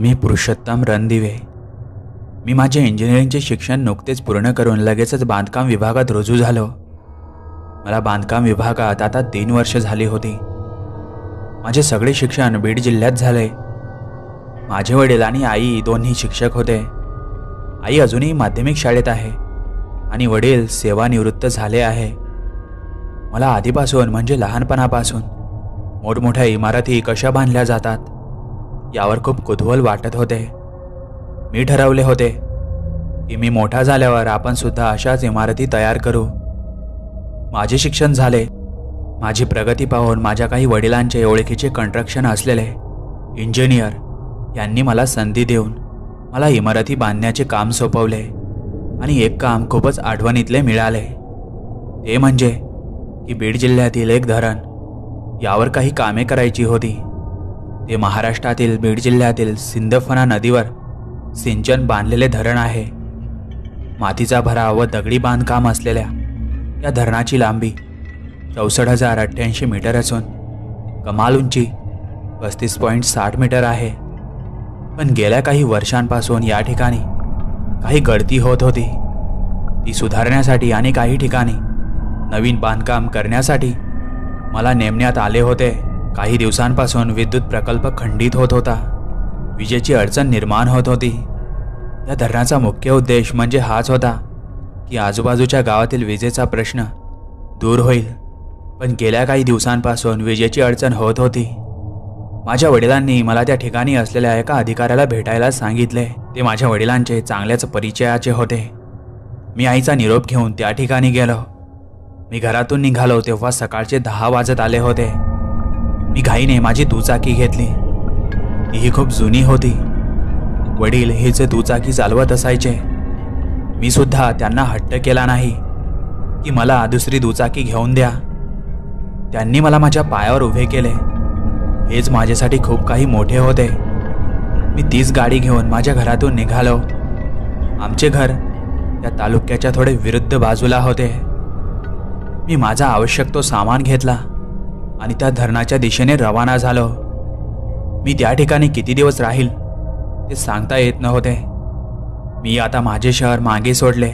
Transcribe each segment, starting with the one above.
मी पुरुषोत्तम रणदिवे। मी माझे इंजिनिअरिंगचे शिक्षण नुकतेच पूर्ण करून लगेचच बांधकाम विभागात रुजू झालो। मला बांधकाम विभागात आता 3 वर्ष झाली होती। माझे सगळे शिक्षण बीड जिल्ह्यात झाले। माझे वडील आणि आई दोन्ही शिक्षक होते। आई अजूनही माध्यमिक शाळेत आहे आणि वडील सेवानिवृत्त झाले आहे। मला आधीपासून म्हणजे लहानपणापासून मोठमोठ्या इमारती कशा बांधल्या जातात यावर खूप कुतूहल वाटत होते। मी ठरवले होते की मी मोठा झाल्यावर आपण सुद्धा अशाच इमारती तयार करू। माझे शिक्षण झाले। माझी प्रगती पाहून माझ्या काही वडिलांचे ओळखीचे कन्स्ट्रक्शन असलेले इंजिनियर यांनी मला संधी देऊन मला इमारती बांधण्याचे काम सोपवले आणि एक काम खूपच आठवणीतले मिळाले। ते म्हणजे की बीड जिल्ह्यातील एक धरण यावर काही कामे करायची होती। ते महाराष्ट्रातील बीड जिल्ह्यातील सिंदफणा नदीवर सिंचन बांधलेले धरण आहे। मातीचा भराव व दगडी बांधकाम असलेल्या या धरणाची लांबी 64,088 मीटर असून कमाल उंची 35.60 मीटर आहे। पण गेल्या काही वर्षांपासून या ठिकाणी काही गळती होत होती। ती सुधारण्यासाठी आणि काही ठिकाणी नवीन बांधकाम करण्यासाठी मला नेमण्यात आले होते। काही दिवसांपासून विद्युत प्रकल्प खंडित होत होता। विजेची अडचण निर्माण होत होती। या धरणाचा मुख्य उद्देश म्हणजे हाच होता की आजूबाजूच्या गावातील विजेचा प्रश्न दूर होईल। पण गेल्या काही दिवसांपासून विजेची अडचण होत होती। माझ्या वडिलांनी मला त्या ठिकाणी असलेल्या एका अधिकाऱ्याला भेटायला सांगितले। ते माझ्या वडिलांचे चांगल्याच परिचयाचे होते। मी आईचा निरोप घेऊन त्या ठिकाणी गेलो। मी घरातून निघालो तेव्हा सकाळचे 10 वाजत आले होते। मी घाईने माझी दुचाकी घेतली। तीही खूप जुनी होती। वडील हीच दुचाकी चालवत असायचे। मी सुद्धा त्यांना हट्ट केला नाही की मला दुसरी दुचाकी घेऊन द्या। त्यांनी मला माझ्या पायावर उभे केले। हेच माझ्यासाठी खूप काही मोठे होते। मी तीच गाडी घेऊन माझ्या घरातून निघालो। आमचे घर त्या तालुक्याच्या थोडे विरुद्ध बाजूला होते। मी माझा आवश्यक तो सामान घेतला आणि त्या धरणाच्या दिशेने रवाना झालो। मी त्या ठिकाणी किती दिवस राहील ते सांगता येत नव्हते। मी आता माझे शहर मागे सोडले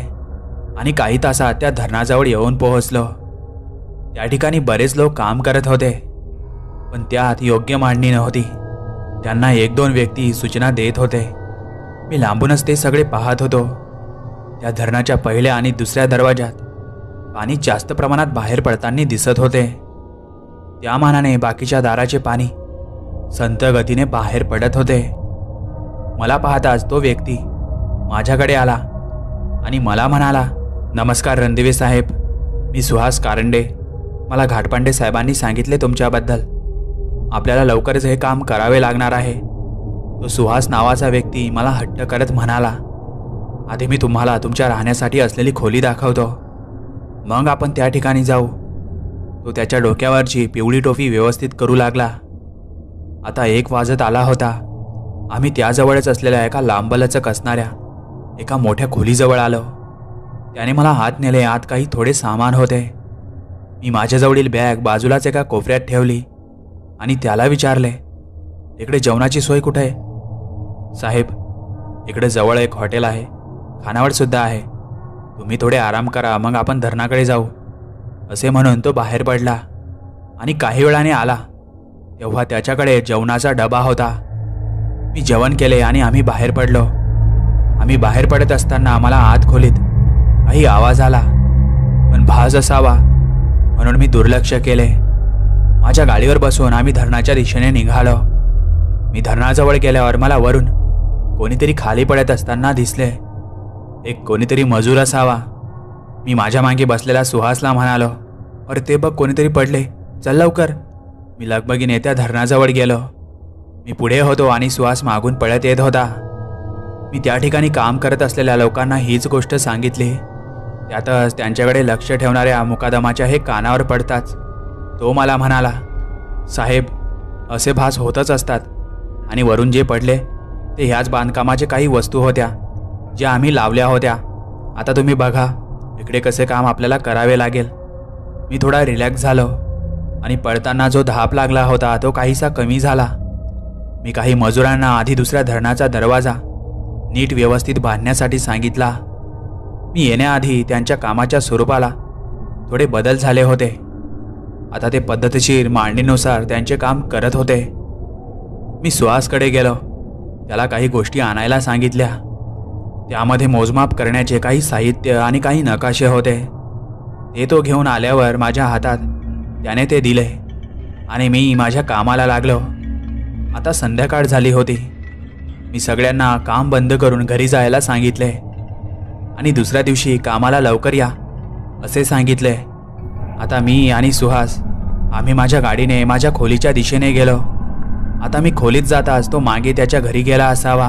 आणि काही तासात त्या धरणाजवळ येऊन पोहोचलो। त्या ठिकाणी बरेच लोक काम करत होते, पण त्यात योग्य मांडणी नव्हती। त्यांना 1-2 व्यक्ती सूचना देत होते। मी लांबूनच ते सगळे पाहत होतो। त्या धरणाच्या पहिल्या आणि दुसऱ्या दरवाजात पाणी जास्त प्रमाणात बाहेर पडताना दिसत होते। त्या मानाने बाकीच्या दाराचे पाणी संत गतीने बाहेर पडत होते। मला पाहताच तो व्यक्ती माझ्याकडे आला आणि मला म्हणाला, नमस्कार रणदिवे साहेब, मी सुहास कारंडे। मला घाटपांडे साहेबांनी सांगितले तुमच्याबद्दल। आपल्याला लवकरच हे काम करावे लागणार आहे। तो सुहास नावाचा व्यक्ती मला हट्ट करत म्हणाला, आधी मी तुम्हाला तुमच्या राहण्यासाठी असलेली खोली दाखवतो, मग आपण त्या ठिकाणी जाऊ। तो त्याच्या डोक्यावरची पिवळी टोपी व्यवस्थित करू लागला। आता 1 वाजत आला होता। आम्ही त्याजवळच असलेल्या एका लांबलचक असणाऱ्या एका मोठ्या खोलीजवळ आलो। त्याने मला आत नेले। आत काही थोडे सामान होते। मी माझ्याजवळील बॅग बाजूलाच एका कोपऱ्यात ठेवली आणि त्याला विचारले, इकडे जेवणाची सोय कुठे आहे? साहेब, इकडे जवळ एक हॉटेल आहे, खानावळ सुद्धा आहे। तुम्ही थोडे आराम करा, मग आपण धरणाकडे जाऊ। असे म्हणून तो बाहेर पडला आणि काही वेळाने आला तेव्हा त्याच्याकडे जेवणाचा डबा होता। मी जेवण केले आणि आम्ही बाहेर पडलो। आम्ही बाहेर पडत असताना आम्हाला आत खोलीत काही आवाज आला, पण भास असावा म्हणून मी दुर्लक्ष केले। माझ्या गाडीवर बसून आम्ही धरणाच्या दिशेने निघालो। मी धरणाजवळ गेल्यावर मला वरून कोणीतरी खाली पडत असताना दिसले। एक कोणीतरी मजूर असावा। मी माझ्या मागे बसलेला सुहासला म्हणालो, अरे ते बघ कोणीतरी पडले, चल लवकर। मी लगबगीने त्या धरणाजवळ गेलो। मी पुढे होतो आणि सुहास मागून पळत येत होता। मी त्या ठिकाणी काम करत असलेल्या लोकांना हीच गोष्ट सांगितली। त्यातच त्यांच्याकडे लक्ष ठेवणाऱ्या मुकादमाच्या हे कानावर पडताच तो मला म्हणाला, साहेब, असे भास होतच असतात आणि वरून जे पडले ते ह्याच बांधकामाचे काही वस्तू होत्या ज्या आम्ही लावल्या होत्या। आता तुम्ही बघा इकडे कसे काम आपल्याला करावे लागेल। मी थोडा रिलॅक्स झालो आणि पडताना जो धाप लागला होता तो काहीसा कमी झाला। मी काही मजुरांना आधी दुसऱ्या धरणाचा दरवाजा नीट व्यवस्थित बांधण्यासाठी सांगितला. मी येण्याआधी त्यांच्या कामाच्या स्वरूपाला थोडे बदल झाले होते. आता ते पद्धतशीर मांडणीनुसार त्यांचे काम करत होते. मी सुहासकडे गेलो. त्याला काही गोष्टी आणायला सांगितल्या. त्यामध्ये मोजमाप करण्याचे काही साहित्य आणि काही नकाशे होते. ते तो घेऊन आल्यावर माझ्या हातात त्याने ते दिले आणि मी माझ्या कामाला लागलो. आता संध्याकाळ झाली होती. मी सगळ्यांना काम बंद करून घरी जायला सांगितले आणि दुसऱ्या दिवशी कामाला लवकर या असे सांगितले. आता मी आणि सुहास आम्ही माझ्या गाडीने माझ्या खोलीच्या दिशेने गेलो. आता मी खोलीत जाताच तो मागे त्याच्या घरी गेला असावा.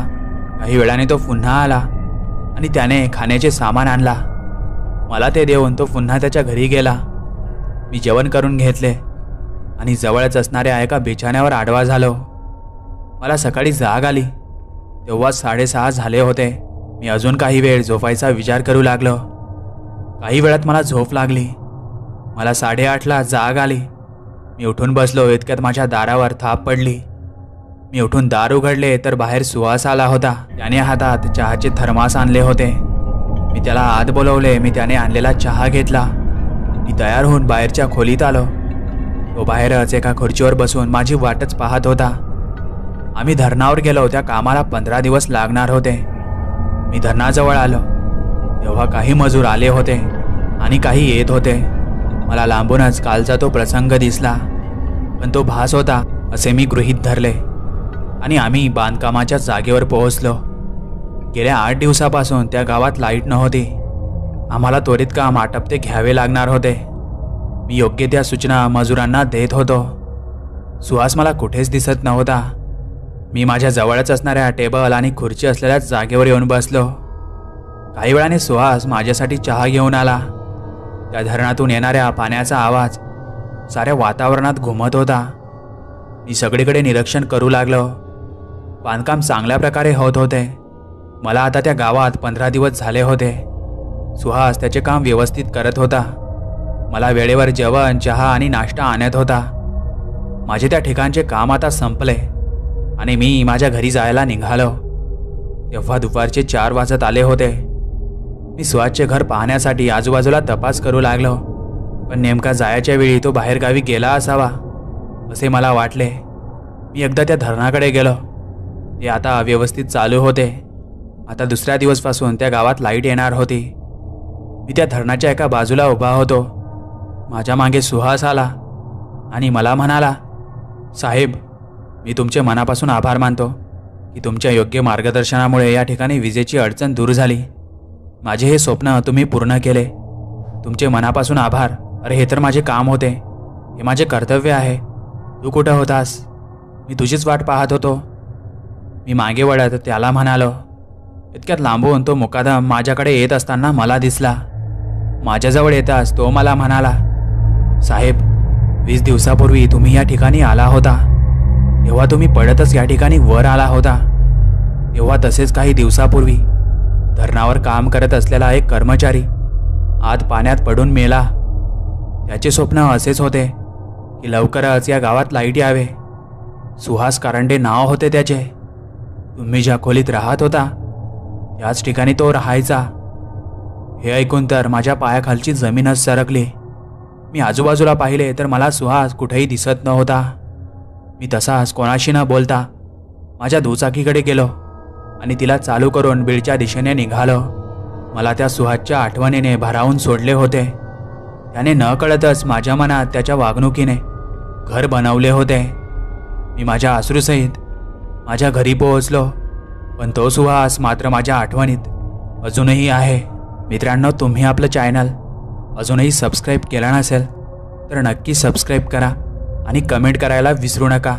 काही वेळाने तो पुन्हा आला आणि त्याने खाण्याचे सामान आणला. मला ते देऊन तो पुन्हा त्याच्या घरी गेला. मी जेवण करून घेतले आणि जवळच असणाऱ्या एका बिछाण्यावर आडवा झालो. मला सकाळी जाग आली तेव्हा 6:30 झाले होते. मी अजून काही वेळ झोपायचा विचार करू लागलो. काही वेळात मला झोप लागली. मला 8:30ला जाग आली. मी उठून बसलो इतक्यात माझ्या दारावर थाप पडली. मी उठून दार उघडले तर बाहेर सुहास आला होता. त्याने हातात चहाचे थर्मास आणले होते. मी त्याला आत बोलवले. मी त्याने आणलेला चहा घेतला. मी तयार होऊन बाहेरच्या खोलीत आलो. तो बाहेरच एका खुर्चीवर बसून माझी वाटच पाहत होता. आम्ही धरणावर गेलो. त्या कामाला 15 दिवस लागणार होते. मी धरणाजवळ आलो तेव्हा काही मजूर आले होते आणि काही येत होते. मला लांबूनच कालचा तो प्रसंग दिसला, पण तो भास होता असे मी गृहीत धरले आणि आम्ही बांधकामाच्या जागेवर पोहोचलो. गेल्या 8 दिवसापासून त्या गावात लाईट नव्हती. आम्हाला त्वरित काम आटपते घ्यावे लागणार होते. मी योग्य त्या सूचना मजुरांना देत होतो. सुहास मला कुठेच दिसत नव्हता. मी माझ्या जवळच असणाऱ्या टेबल आणि खुर्ची असलेल्या जागेवर येऊन बसलो. काही वेळाने सुहास माझ्यासाठी चहा घेऊन आला. त्या धरणातून येणाऱ्या पाण्याचा आवाज साऱ्या वातावरणात घुमत होता. मी सगळीकडे निरीक्षण करू लागलो. बांधकाम चांगल्या प्रकारे होत होते. मला आता त्या गावात 15 दिवस झाले होते. सुहास त्याचे काम व्यवस्थित करत होता. मला वेळेवर जेवण, चहा आणि नाश्ता आणत होता. माझे त्या ठिकाणचे काम आता संपले आणि मी माझ्या घरी जायला निघालो. तेव्हा दुपारचे 4 वाजत आले होते. मी सुहासचे घर पाहण्यासाठी आजूबाजूला तपास करू लागलो, पण नेमका जायच्या वेळी तो बाहेरगावी गेला असावा असे मला वाटले. मी एकदा त्या धरणाकडे गेलो. ते आता व्यवस्थित चालू होते. आता दुसऱ्या दिवसपासून त्या गावात लाईट येणार होती. मी त्या धरणाच्या एका बाजूला उभा होतो. माझ्या मागे सुहास आला आणि मला म्हणाला, साहेब, मी तुमचे मनापासून आभार मानतो की तुमच्या योग्य मार्गदर्शनामुळे या ठिकाणी विजेची अडचण दूर झाली. माझे हे स्वप्न तुम्ही पूर्ण केले. तुमचे मनापासून आभार. अरे, हे तर माझे काम होते. हे माझे कर्तव्य आहे. तू कुठं होतास? मी तुझीच वाट पाहत होतो. मी मागे वळत त्याला म्हणालो. इतक्यात लांबून तो मुकादम माझ्याकडे येत असताना मला दिसला. माझ्याजवळ येताच तो मला म्हणाला, साहेब, 20 दिवसापूर्वी तुम्ही या ठिकाणी आला होता. तेव्हा तुम्ही पडतच या ठिकाणी वर आला होता. तेव्हा तसेच काही दिवसापूर्वी धरणावर काम करत असलेला एक कर्मचारी आत पाण्यात पडून मेला. त्याचे स्वप्न असेच होते की लवकरच या गावात लाईट यावे. सुहास कारंडे नाव होते त्याचे. तुम्ही ज्या खोलीत राहत होता त्याच ठिकाणी तो राहायचा. हे ऐकून तर माझ्या पायाखालची जमीनच सरकली. मी आजूबाजूला पाहिले तर मला सुहास कुठेही दिसत नव्हता. मी तसाच कोणाशी न बोलता माझ्या दुचाकीकडे गेलो आणि तिला चालू करून बीडच्या दिशेने निघालो. मला त्या सुहासच्या आठवणीने भारावून सोडले होते. त्याने न कळतच माझ्या मनात त्याच्या वागणुकीने घर बनवले होते. मी माझ्या अश्रूसहित माझ्या घरी पोहोचलो, पण तो सुहास मात्र माझ्या आठवणीत अजूनही आहे. मित्रांनो, तुम्ही आपलं चॅनल अजूनही सबस्क्राईब केलं नसेल तर नक्की सबस्क्राईब करा आणि कमेंट करायला विसरू नका.